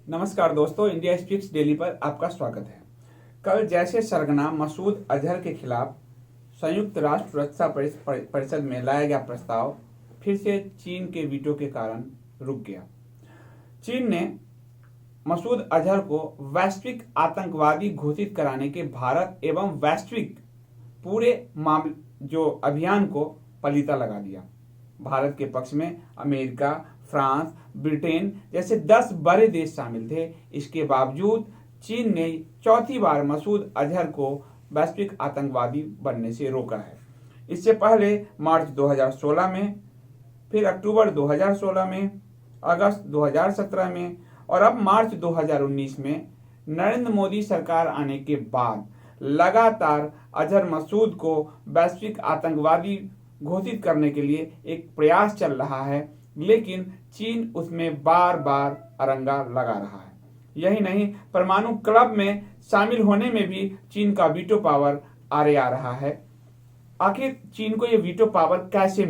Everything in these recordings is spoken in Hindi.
नमस्कार दोस्तों, इंडिया स्पीक्स डेली पर आपका स्वागत है। कल जैसे सरगना मसूद अजहर के खिलाफ संयुक्त राष्ट्र रक्षा परिषद में लाया गया प्रस्ताव फिर से चीन के वीटो के कारण रुक गया। चीन ने मसूद अजहर को वैश्विक आतंकवादी घोषित कराने के भारत एवं वैश्विक पूरे जो अभियान को पलीता लगा दिया। भारत के पक्ष में अमेरिका, फ्रांस, ब्रिटेन जैसे 10 बड़े देश शामिल थे। इसके बावजूद चीन ने चौथी बार मसूद अजहर को वैश्विक आतंकवादी बनने से रोका है। इससे पहले मार्च 2016 में, फिर अक्टूबर 2016 में, अगस्त 2017 में और अब मार्च 2019 में नरेंद्र मोदी सरकार आने के बाद लगातार अजहर मसूद को वैश्विक आतंकवादी घोषित करने के लिए एक प्रयास चल रहा है, लेकिन चीन उसमें बार बार अरंगा लगा रहा है। यही नहीं, परमाणु क्लब में शामिल होने में भी चीन का वीटो पावर आड़े आ रहा है। आखिर चीन को यह वीटो पावर कैसे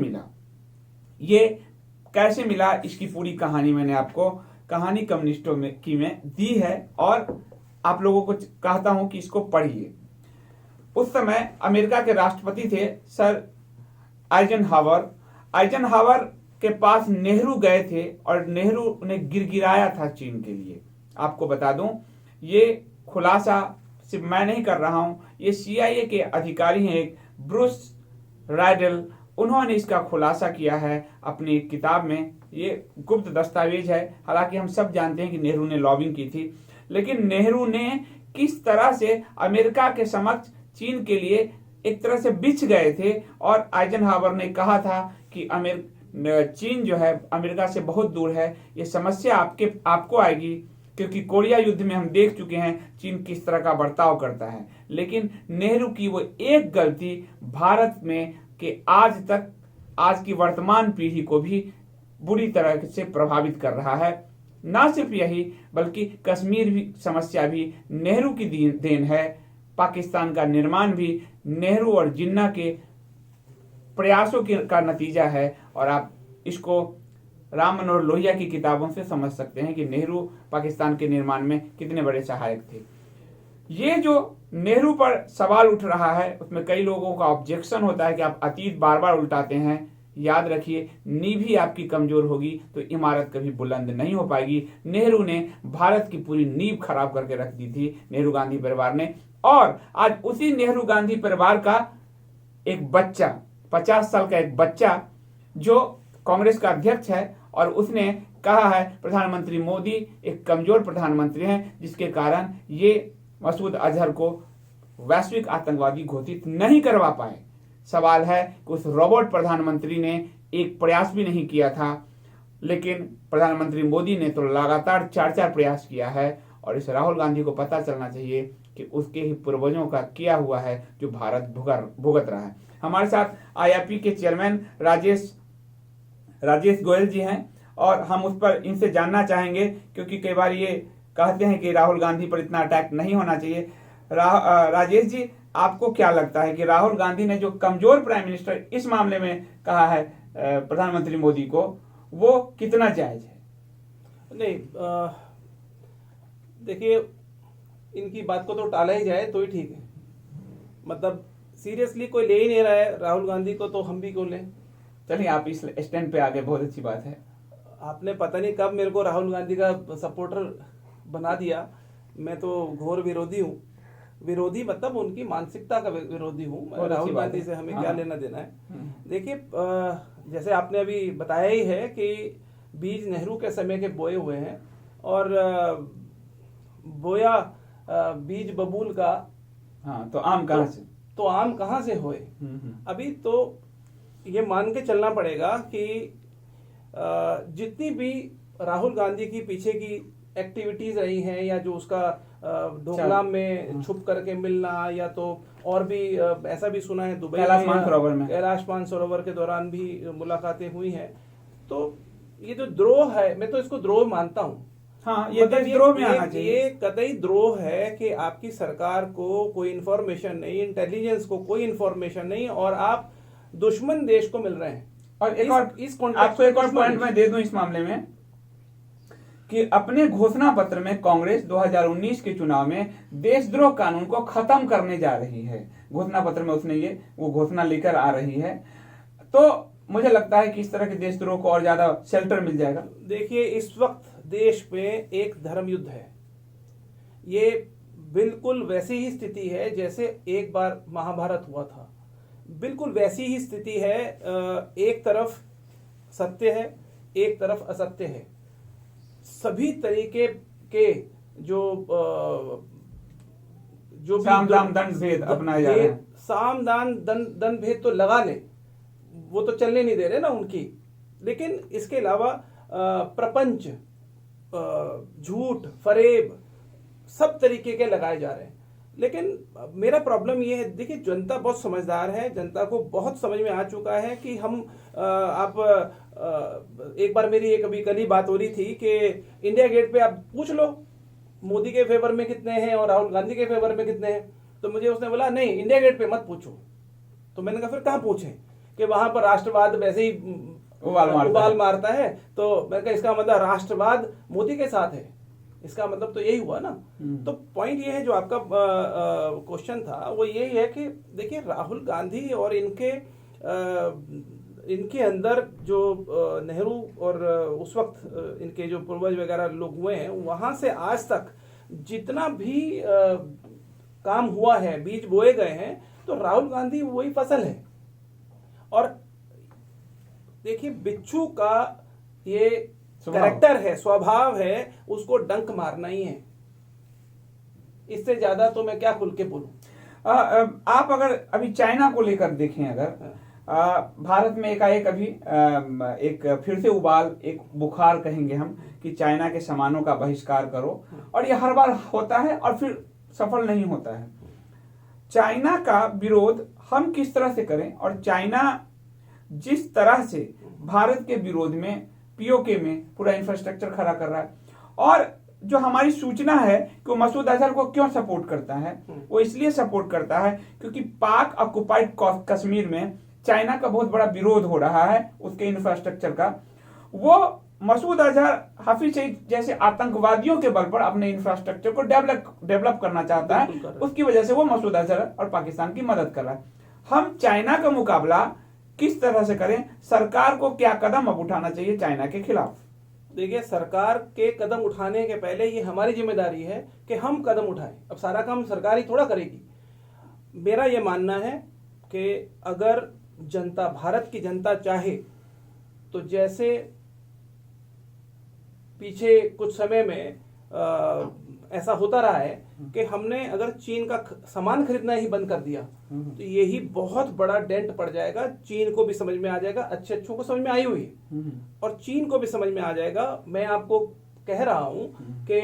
मिला, इसकी पूरी कहानी मैंने आपको कहानी कम्युनिस्टों में दी है और आप लोगों को कहता हूं कि इसको पढ़िए। उस समय अमेरिका के राष्ट्रपति थे सर आइजनहावर के पास नेहरू गए थे और नेहरू ने गिरगिराया था चीन के लिए। आपको बता दूं, ये खुलासा सिर्फ मैं नहीं कर रहा हूं, ये CIA के अधिकारी हैं, एक ब्रूस राइडल, उन्होंने इसका खुलासा किया है अपनी एक किताब में। ये गुप्त दस्तावेज है। हालांकि हम सब जानते हैं कि नेहरू ने लॉबिंग की थी, लेकिन नेहरू ने किस तरह से अमेरिका के समक्ष चीन के लिए एक तरह से बिछ गए थे और आइजनहावर ने कहा था कि चीन जो है अमेरिका से बहुत दूर है, ये समस्या आपको आएगी, क्योंकि कोरिया युद्ध में हम देख चुके हैं चीन किस तरह का बर्ताव करता है। लेकिन नेहरू की वो एक गलती भारत में कि आज की वर्तमान पीढ़ी को भी बुरी तरह से प्रभावित कर रहा है। ना सिर्फ यही, बल्कि कश्मीर भी समस्या भी नेहरू की देन है। पाकिस्तान का निर्माण भी नेहरू और जिन्ना के प्रयासों का नतीजा है और आप इसको राम मनोहर लोहिया की किताबों से समझ सकते हैं कि नेहरू पाकिस्तान के निर्माण में कितने बड़े सहायक थे। ये जो नेहरू पर सवाल उठ रहा है, उसमें कई लोगों का ऑब्जेक्शन होता है कि आप अतीत बार बार उल्टाते हैं। याद रखिए, नींव ही आपकी कमजोर होगी तो इमारत कभी बुलंद नहीं हो पाएगी। नेहरू ने भारत की पूरी नींव खराब करके रख दी थी, नेहरू गांधी परिवार ने। और आज उसी नेहरू गांधी परिवार का एक बच्चा, 50 साल का एक बच्चा जो कांग्रेस का अध्यक्ष है, और उसने कहा है प्रधानमंत्री मोदी एक कमजोर प्रधानमंत्री हैं, जिसके कारण ये मसूद अजहर को वैश्विक आतंकवादी घोषित नहीं करवा पाए। सवाल है कि उस रोबोट प्रधानमंत्री ने एक प्रयास भी नहीं किया था, लेकिन प्रधानमंत्री मोदी ने तो लगातार 4 प्रयास किया है। और इस राहुल गांधी को पता चलना चाहिए कि उसके ही पूर्वजों का किया हुआ है जो भारत भुगत रहा है। हमारे साथ IIP के चेयरमैन राजेश गोयल जी हैं और हम उस पर इनसे जानना चाहेंगे, क्योंकि कई बार ये कहते हैं कि राहुल गांधी पर इतना अटैक नहीं होना चाहिए। राजेश जी, आपको क्या लगता है कि राहुल गांधी ने जो कमजोर प्राइम मिनिस्टर इस मामले में कहा है प्रधानमंत्री मोदी को, वो कितना जायज है? नहीं, देखिए, इनकी बात को तो टाला ही जाए तो ही ठीक है। मतलब सीरियसली कोई ले ही नहीं रहा है राहुल गांधी को, तो हम भी क्यों लें। चलिए, आप इस स्टैंड पे आ गए, बहुत अच्छी बात है। आपने पता नहीं कब मेरे को राहुल गांधी का सपोर्टर बना दिया। मैं तो घोर विरोधी हूँ। विरोधी मतलब उनकी मानसिकता का विरोधी हूँ। राहुल गांधी से हमें क्या लेना देना है। देखिए, जैसे आपने अभी बताया ही है कि बीज नेहरू के समय के बोए हुए हैं और बोया बीज बबूल का, हाँ, तो आम कहाँ से? तो आम कहाँ से होए? अभी तो ये मान के चलना पड़ेगा कि जितनी भी राहुल गांधी की पीछे की एक्टिविटीज रही हैं, या जो उसका डोकलाम में छुप करके मिलना, या तो और भी ऐसा भी सुना है दुबई में कैलाश मानसरोवर के दौरान भी मुलाकातें हुई हैं। तो ये जो द्रोह है, मैं तो इसको द्रोह मानता हूँ। हाँ, ये देशद्रोह में आना चाहिए। ये कतई द्रोह है कि आपकी सरकार को कोई इंफॉर्मेशन नहीं, इंटेलिजेंस को कोई इंफॉर्मेशन नहीं, और आप दुश्मन देश को मिल रहे हैं। और आपको एक और पॉइंट मैं दे दूं इस मामले में कि अपने घोषणा पत्र में कांग्रेस 2019 के चुनाव में देशद्रोह कानून को खत्म करने जा रही है। घोषणा पत्र में उसने वो घोषणा लेकर आ रही है। तो मुझे लगता है कि इस तरह के देशद्रोह को और ज्यादा शेल्टर मिल जाएगा। देखिए, इस वक्त देश पे एक धर्म युद्ध है। ये बिल्कुल वैसी ही स्थिति है जैसे एक बार महाभारत हुआ था। बिल्कुल वैसी ही स्थिति है। एक तरफ सत्य है, एक तरफ असत्य है। सभी तरीके के जो भी साम दाम दंड भेद अपनाए जा रहे हैं। साम दान दंड भेद तो लगा ले, वो तो चलने नहीं दे रहे ना उनकी। लेकिन इसके अलावा प्रपंच, झूठ, फरेब, सब तरीके के लगाए जा रहे हैं। लेकिन मेरा प्रॉब्लम ये है, देखिए जनता बहुत समझदार है, जनता को बहुत समझ में आ चुका है कि हम एक बार मेरी एक अभी कल ही बात हो रही थी कि इंडिया गेट पे आप पूछ लो मोदी के फेवर में कितने हैं और राहुल गांधी के फेवर में कितने हैं। तो मुझे उसने बोला नहीं, इंडिया गेट पे मत पूछो। तो मैंने कहा फिर कहाँ पूछें, कि वहां पर राष्ट्रवाद वैसे ही उबाल मारता है। तो मैंने कहा इसका मतलब राष्ट्रवाद मोदी के साथ है, इसका मतलब तो यही हुआ ना। तो पॉइंट ये है, जो आपका क्वेश्चन था वो यही है कि देखिए राहुल गांधी और इनके अंदर जो नेहरू और उस वक्त इनके जो पूर्वज वगैरह लोग हुए हैं, वहां से आज तक जितना भी काम हुआ है, बीज बोए गए हैं, तो राहुल गांधी वही फसल है। और देखिए बिच्छू का ये कैरेक्टर है, स्वभाव है, उसको डंक मारना ही है। इससे ज्यादा तो मैं क्या खुल के बोलूं। आप अगर अभी चाइना को लेकर देखें, अगर भारत में एकाएक अभी एक फिर से उबाल, एक बुखार कहेंगे हम, कि चाइना के सामानों का बहिष्कार करो, और ये हर बार होता है और फिर सफल नहीं होता है। चाइना का विरोध हम किस तरह से करें, और चाइना जिस तरह से भारत के विरोध में पीओके में पूरा इंफ्रास्ट्रक्चर खड़ा कर रहा है, और जो हमारी सूचना है कि वो मसूद अजहर को क्यों सपोर्ट करता है, वो इसलिए सपोर्ट करता है क्योंकि पाक ऑक्युपाइड कश्मीर में चाइना का बहुत बड़ा विरोध हो रहा है उसके इंफ्रास्ट्रक्चर का। वो मसूद अजहर, हाफिज सईद जैसे आतंकवादियों के बल पर अपने इंफ्रास्ट्रक्चर को डेवलप करना चाहता है, उसकी वजह से वो मसूद अजहर और पाकिस्तान की मदद कर रहा है। हम चाइना का मुकाबला किस तरह से करें, सरकार को क्या कदम अब उठाना चाहिए चाइना के खिलाफ? देखिए, सरकार के कदम उठाने के पहले ये हमारी जिम्मेदारी है कि हम कदम उठाएं। अब सारा काम सरकार ही थोड़ा करेगी। मेरा ये मानना है कि अगर जनता, भारत की जनता चाहे तो जैसे पीछे कुछ समय में ऐसा होता रहा है कि हमने अगर चीन का सामान खरीदना ही बंद कर दिया तो यही बहुत बड़ा डेंट पड़ जाएगा। चीन को भी समझ में आ जाएगा, अच्छों को समझ में आई हुई है, और चीन को भी समझ में आ जाएगा। मैं आपको कह रहा हूं कि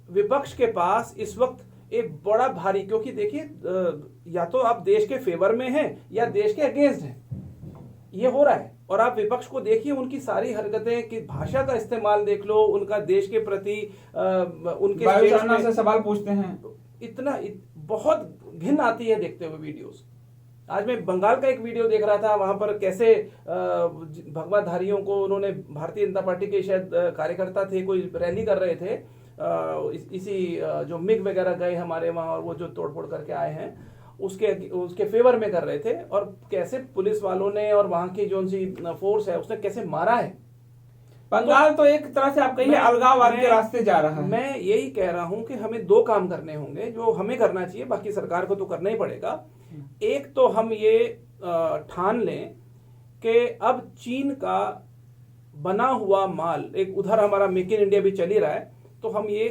विपक्ष के पास इस वक्त एक बड़ा भारी, क्योंकि देखिए या तो आप देश के फेवर में हैं या देश के अगेंस्ट हैं, ये हो रहा है। और आप विपक्ष को देखिए, उनकी सारी हरकतें, कि भाषा का इस्तेमाल देख लो, उनका देश के प्रति उनके से सवाल पूछते हैं, इतना बहुत घिन आती है देखते हुए वीडियोस। आज मैं बंगाल का एक वीडियो देख रहा था, वहां पर कैसे भगवाधारियों को उन्होंने, भारतीय जनता पार्टी के शायद कार्यकर्ता थे, कोई रैली कर रहे थे, इसी जो मिग वगैरह गए हमारे वहां, और वो जो तोड़फोड़ करके आए हैं उसके फेवर में कर रहे थे, और कैसे पुलिस वालों ने और वहां की जो सी फोर्स है उसने कैसे मारा है। बंगाल तो एक तरह से आप कहिए अलगाववाद के रास्ते जा रहा है। मैं यही कह रहा हूं कि हमें दो काम करने होंगे जो हमें करना चाहिए, बाकी सरकार को तो करना ही पड़ेगा। एक तो हम ये ठान लें कि अब चीन का बना हुआ माल, एक उधर हमारा मेक इन इंडिया भी चल ही रहा है, तो हम ये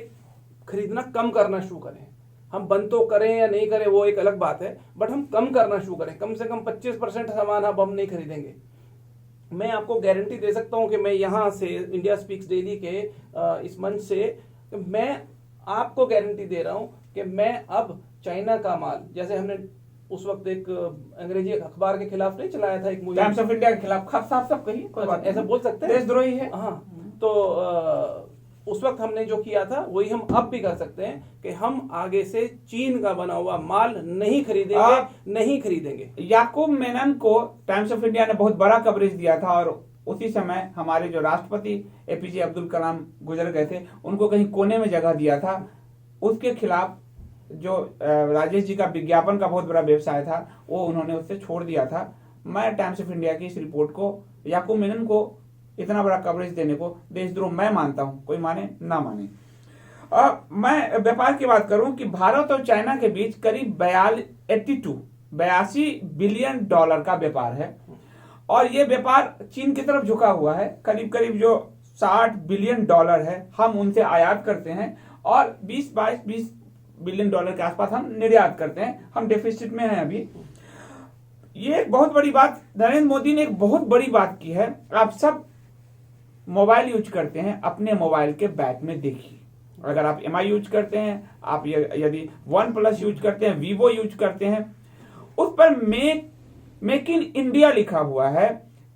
खरीदना कम करना शुरू करें। हम बंद तो करें या नहीं करें वो एक अलग बात है, बट हम कम करना शुरू करें। कम से कम 25% सामान अब हम नहीं खरीदेंगे। मैं आपको गारंटी दे सकता हूं कि मैं यहां से, इंडिया स्पीक्स डेली के इस मंच से, मैं आपको गारंटी दे रहा हूं कि मैं अब चाइना का माल, जैसे हमने उस वक्त एक अंग्रेजी अखबार के खिलाफ नहीं चलाया था, एक मुहिम टाइम्स ऑफ इंडिया के खिलाफ, साफ साफ कहिए, कोई बात ऐसा बोल सकते हैं, देशद्रोही है। हाँ, तो उस वक्त हमने जो किया था वही हम अब भी कर सकते हैं कि हम आगे से चीन का बना हुआ माल नहीं खरीदेंगे। याकूब मेनन को टाइम्स ऑफ इंडिया ने बहुत बड़ा कवरेज दिया था, और उसी समय हमारे जो राष्ट्रपति एपीजे अब्दुल कलाम गुजर गए थे, उनको कहीं कोने में जगह दिया था। उसके खिलाफ जो राजेश जी का विज्ञापन का बहुत बड़ा व्यवसाय था, वो उन्होंने उससे छोड़ दिया था। मैं टाइम्स ऑफ इंडिया की इस रिपोर्ट को, याकूब मेनन को इतना बड़ा कवरेज देने को देशद्रोह मैं मानता हूं, कोई माने ना माने। मैं व्यापार की बात करूं कि भारत और चाइना के बीच करीब 82 बिलियन डॉलर का व्यापार है, और ये व्यापार चीन की तरफ झुका हुआ है। करीब करीब जो 60 बिलियन डॉलर है हम उनसे आयात करते हैं, और 20 बिलियन डॉलर के आसपास हम निर्यात करते हैं। हम डेफिसिट में हैं अभी। ये एक बहुत बड़ी बात, नरेंद्र मोदी ने एक बहुत बड़ी बात की है। आप सब मोबाइल यूज करते हैं, अपने मोबाइल के बैक में देखिए। अगर आप MI यूज करते हैं, आप यदि OnePlus यूज करते हैं, Vivo यूज करते हैं, उस पर मेक इन इंडिया लिखा हुआ है।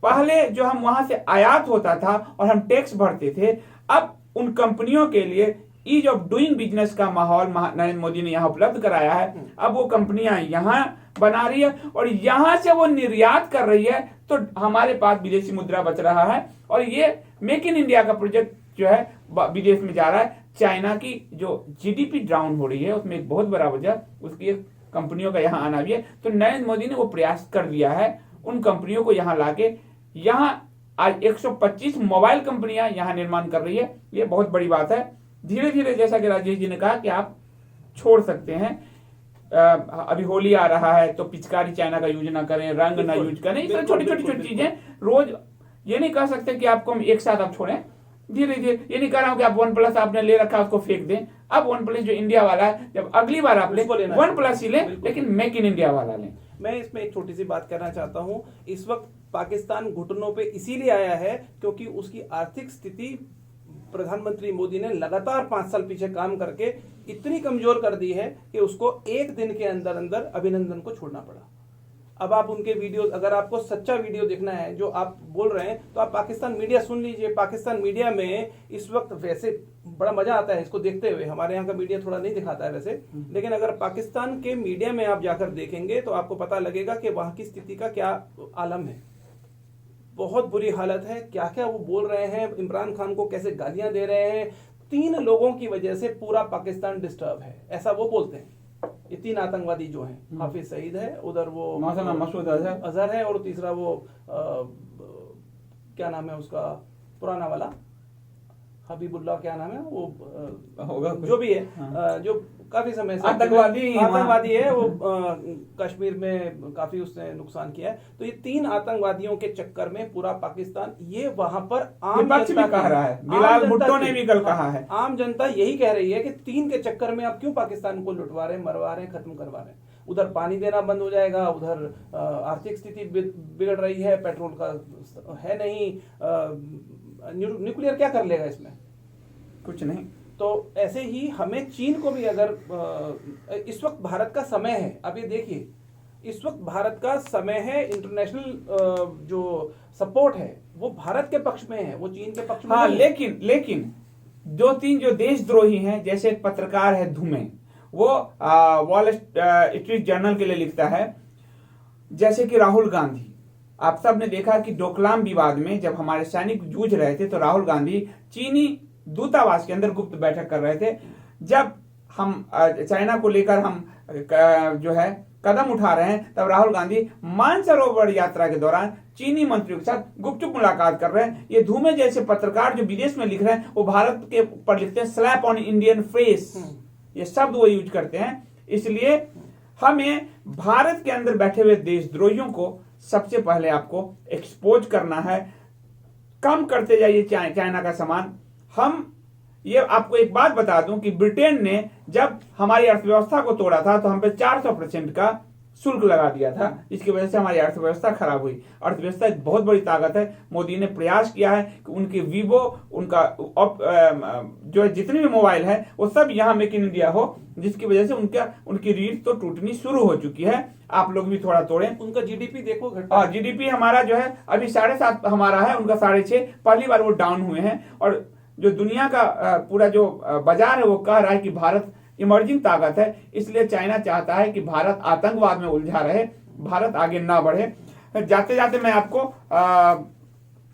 पहले जो हम वहां से आयात होता था और हम टैक्स भरते थे, अब उन कंपनियों के लिए ईज ऑफ डूइंग बिजनेस का माहौल नरेंद्र मोदी ने यहाँ उपलब्ध कराया है। अब वो कंपनियां यहाँ बना रही है और यहाँ से वो निर्यात कर रही है, तो हमारे पास विदेशी मुद्रा बच रहा है। और ये मेक इन इंडिया का प्रोजेक्ट जो है विदेश में जा रहा है। चाइना की जो GDP डाउन हो रही है, उसमें एक बहुत बड़ा वजह उसकी कंपनियों का यहाँ आना भी है। तो नरेंद्र मोदी ने वो प्रयास कर दिया है उन कंपनियों को यहाँ लाके। यहाँ आज 125 मोबाइल कंपनियां यहाँ निर्माण कर रही है। ये बहुत बड़ी बात है। धीरे धीरे, जैसा कि राजेश जी ने कहा, कि आप छोड़ सकते हैं। अभी होली आ रहा है, तो पिचकारी चाइना का यूज ना करें, रंग ना यूज करें। इस तरह छोटी छोटी चीजें रोज, ये नहीं कह सकते कि आपको हम एक साथ आप छोड़ें। धीरे धीरे, ये नहीं कह रहा हूं कि आप OnePlus आपने ले रखा है उसको फेंक दें। अब OnePlus जो इंडिया वाला है, जब अगली बार आप ले OnePlus ही लें, लेकिन मेक इन इंडिया वाला लें। मैं इसमें एक छोटी सी बात करना चाहता हूं। इस वक्त पाकिस्तान घुटनों पे इसीलिए आया है क्योंकि उसकी आर्थिक स्थिति प्रधानमंत्री मोदी ने लगातार 5 साल पीछे काम करके इतनी कमजोर कर दी है कि उसको एक दिन के अंदर अंदर अभिनंदन को छोड़ना पड़ा। अब आप उनके वीडियो, अगर आपको सच्चा वीडियो देखना है जो आप बोल रहे हैं, तो आप पाकिस्तान मीडिया सुन लीजिए। पाकिस्तान मीडिया में इस वक्त वैसे बड़ा मजा आता है इसको देखते हुए। हमारे यहाँ का मीडिया थोड़ा नहीं दिखाता है वैसे, लेकिन अगर पाकिस्तान के मीडिया में आप जाकर देखेंगे तो आपको पता लगेगा कि वहां की स्थिति का क्या आलम है। बहुत बुरी हालत है। क्या क्या वो बोल रहे हैं, इमरान खान को कैसे गालियां दे रहे हैं। 3 लोगों की वजह से पूरा पाकिस्तान डिस्टर्ब है, ऐसा वो बोलते हैं। ये 3 आतंकवादी जो हैं, हाफिज सईद है, उधर वो मसूद अजहर है, और तीसरा वो क्या नाम है उसका पुराना वाला, हबीबुल्लाह, क्या नाम है वो, होगा जो भी है। हाँ। जो काफी समय से आतंकवादी है वो, कश्मीर में काफी उसने नुकसान किया है। तो ये 3 आतंकवादियों के चक्कर में पूरा पाकिस्तान, ये वहां पर आम जनता कह रहा है, बिलाल भुट्टो ने भी कल कहा है, आम जनता यही कह रही है कि 3 के चक्कर में आप क्यों पाकिस्तान को लुटवा रहे हैं, मरवा रहे हैं, खत्म करवा रहे हैं। उधर पानी देना बंद हो जाएगा, उधर आर्थिक स्थिति बिगड़ रही है, पेट्रोल का है नहीं, न्यूक्लियर क्या कर लेगा इसमें, कुछ नहीं। तो ऐसे ही हमें चीन को भी, अगर इस वक्त भारत का समय है, अब ये देखिए इस वक्त भारत का समय है, इंटरनेशनल जो सपोर्ट है वो भारत के पक्ष में है, वो चीन के पक्ष में हाँ, नहीं। लेकिन 2-3 जो देशद्रोही हैं, जैसे एक पत्रकार है धुमे, वो वॉल स्ट्रीट जर्नल के लिए लिखता है, जैसे कि राहुल गांधी। आप सब ने देखा कि डोकलाम विवाद में जब हमारे सैनिक जूझ रहे थे, तो राहुल गांधी चीनी दूतावास के अंदर गुप्त बैठक कर रहे थे। जब हम चाइना को लेकर हम जो है कदम उठा रहे हैं, तब राहुल गांधी मानसरोवर यात्रा के दौरान चीनी मंत्रियों के साथ गुपचुप मुलाकात कर रहे हैं। ये धूमे जैसे पत्रकार जो विदेश में लिख रहे हैं, वो भारत के ऊपर लिखते हैं स्लैप ऑन इंडियन फेस, ये शब्द वो यूज करते हैं। इसलिए हमें भारत के अंदर बैठे हुए देशद्रोहियों को सबसे पहले आपको एक्सपोज करना है। कम करते जाइए चाइना का सामान। हम ये आपको एक बात बता दूं कि ब्रिटेन ने जब हमारी अर्थव्यवस्था को तोड़ा था, तो हम पे 400% का शुल्क लगा दिया था, जिसकी वजह से हमारी अर्थव्यवस्था खराब हुई। अर्थव्यवस्था एक बहुत बड़ी ताकत है। मोदी ने प्रयास किया है कि उनके वीवो, उनका जो जितने भी मोबाइल है, वो सब यहाँ मेक इन इंडिया हो, जिसकी वजह से उनकी रीढ़ तो टूटनी शुरू हो चुकी है। आप लोग भी थोड़ा तोड़ें। उनका जीडीपी देखो घटा, जीडीपी हमारा जो है अभी 7.5 हमारा है, उनका 6.5। पहली बार वो डाउन हुए हैं। और जो दुनिया का पूरा जो बाजार है, वो कह रहा है कि भारत इमर्जिंग ताकत है। इसलिए चाइना चाहता है कि भारत आतंकवाद में उलझा रहे, भारत आगे ना बढ़े। जाते जाते मैं आपको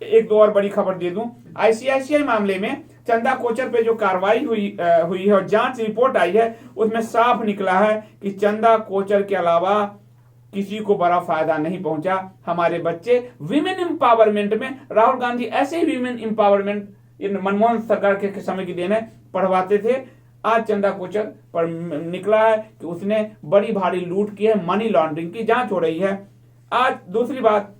एक दो और बड़ी खबर दे दूं। आईसीआईसीआई मामले में चंदा कोचर पे जो कार्रवाई हुई है और जांच रिपोर्ट आई है, उसमें साफ निकला है कि चंदा कोचर के अलावा किसी को बड़ा फायदा नहीं पहुंचा। हमारे बच्चे विमेन एम्पावरमेंट में, राहुल गांधी ऐसे ही विमेन एम्पावरमेंट मनमोहन सरकार के समय की देन है, पढ़वाते थे। आज चंदा कोचर पर निकला है कि उसने बड़ी भारी लूट की है, मनी लॉन्ड्रिंग की जांच हो रही है। आज दूसरी बात,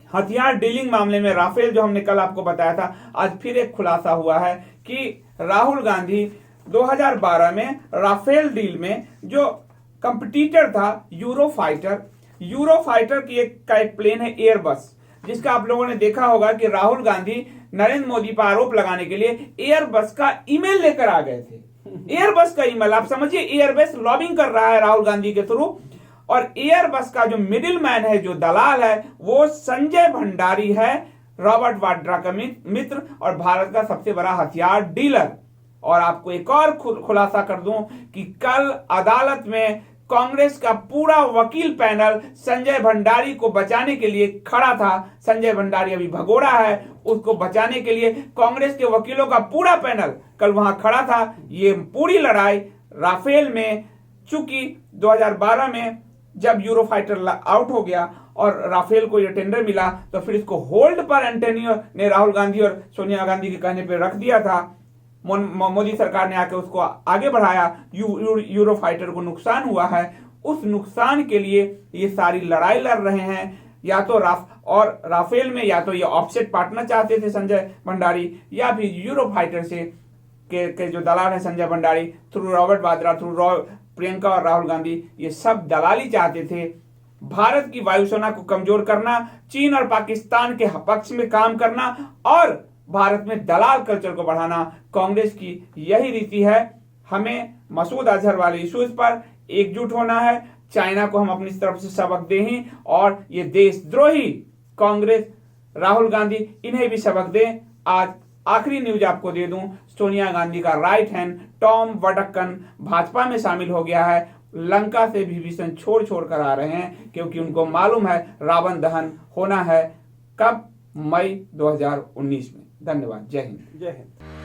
हथियार डीलिंग मामले में राफेल जो हमने कल आपको बताया था, आज फिर एक खुलासा हुआ है कि राहुल गांधी 2012 में राफेल डील में जो कंपटीटर था यूरो फाइटर की एक प्लेन है एयरबस, जिसका आप लोगों ने देखा होगा कि राहुल गांधी नरेंद्र मोदी पर आरोप लगाने के लिए एयरबस का ईमेल लेकर आ गए थे। एयरबस का ईमेल, आप समझिए एयरबस लॉबिंग कर रहा है राहुल गांधी के थ्रू, और एयरबस का जो मिडिल मैन है, जो दलाल है, वो संजय भंडारी है, रॉबर्ट वाड्रा का मित्र और भारत का सबसे बड़ा हथियार डीलर। और आपको एक और खुलासा कर दूं कि कल अदालत में कांग्रेस का पूरा वकील पैनल संजय भंडारी को बचाने के लिए खड़ा था। संजय भंडारी अभी भगोड़ा है, उसको बचाने के लिए कांग्रेस के वकीलों का पूरा पैनल कल वहां खड़ा था। ये पूरी लड़ाई राफेल में, चूंकि 2012 में जब यूरो फाइटर आउट हो गया और राफेल को यह टेंडर मिला, तो फिर इसको होल्ड पर एंटोनियो ने राहुल गांधी और सोनिया गांधी के कहने पर रख दिया था। मोदी सरकार ने आके उसको आगे बढ़ाया। यूरो फाइटर को नुकसान हुआ है, उस नुकसान के लिए ये सारी लड़ाई लड़ रहे हैं। या तो राफेल में या तो ये ऑफसेट पार्टनर चाहते थे संजय भंडारी, या फिर यूरो फाइटर से के जो दलाल है Sanjay Bhandari, through Robert Vadra, through Priyanka और राहुल गांधी, ये सब दलाली चाहते थे। भारत की वायुसेना को कमजोर करना, चीन और पाकिस्तान के पक्ष में काम करना और भारत में दलाल कल्चर को बढ़ाना कांग्रेस की यही रीति है। हमें मसूद अजहर वाले इश्यूज पर एकजुट होना है। चाइना को हम अपनी तरफ से सबक दें और ये देशद्रोही कांग्रेस, राहुल गांधी, इन्हें भी सबक दें। आज आखिरी न्यूज आपको दे दूं, सोनिया गांधी का right hand Tom Vadakkan Bhajpa में शामिल हो गया है। लंका से विभीषण छोड़ कर आ रहे हैं, क्योंकि उनको मालूम है रावण दहन होना है कब, मई 2019 में। धन्यवाद। जय हिंद। जय हिंद।